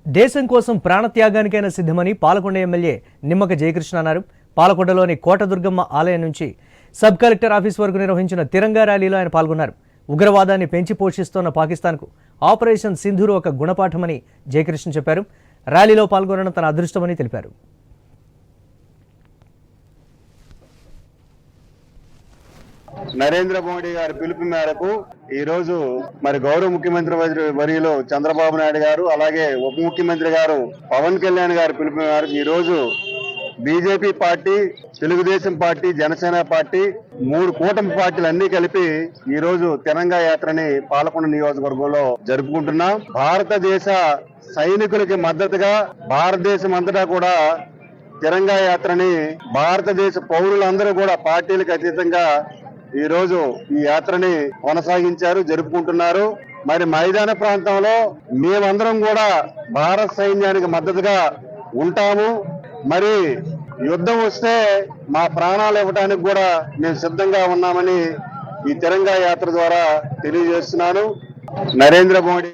దేశం కోసం ప్రాణత్యాగానికైనా సిద్ధమని పాలకొండ ఎమ్మెల్యే నిమ్మక జయకృష్ణ అన్నారు. పాలకొండలోని కోటదుర్గమ్మ ఆలయం నుంచి సబ్ కలెక్టర్ ఆఫీస్ వరకు నిర్వహించిన తిరంగా ర్యాలీలో ఆయన పాల్గొన్నారు. ఉగ్రవాదాన్ని పెంచి పోషిస్తోన్న పాకిస్తాన్కు ఆపరేషన్ సింధూర్ ఒక గుణపాఠమని జయకృష్ణ చెప్పారు. ర్యాలీలో పాల్గొనడం తన అదృష్టమని తెలిపారు. నరేంద్ర మోడీ గారి పిలుపు మేరకు ఈ రోజు మరి గౌరవ ముఖ్యమంత్రి వర్యులు చంద్రబాబు నాయుడు గారు, అలాగే ఉప ముఖ్యమంత్రి గారు పవన్ కళ్యాణ్ గారి పిలుపు మేరకు ఈ రోజు BJP party, Telugu Desam party, Janasena party, 3 కూటమి పార్టీలు అన్ని కలిపి ఈ రోజు తిరంగా యాత్రని పాలకొండ నియోజకవర్గంలో జరుపుకుంటున్నాం. భారతదేశ సైనికులకి మద్దతుగా భారతదేశం అంతటా కూడా తిరంగా యాత్రని భారతదేశ పౌరులందరూ కూడా పార్టీలకు అతీతంగా ఈ రోజు ఈ యాత్రని కొనసాగించారు, జరుపుకుంటున్నారు. మరి మైదాన ప్రాంతంలో మేమందరం కూడా భారత సైన్యానికి మద్దతుగా ఉంటాము. మరి యుద్ధం వస్తే మా ప్రాణాలు ఇవ్వడానికి కూడా మేము సిద్ధంగా ఉన్నామని ఈ తిరంగా యాత్ర ద్వారా తెలియజేస్తున్నాను. నరేంద్ర మోడీ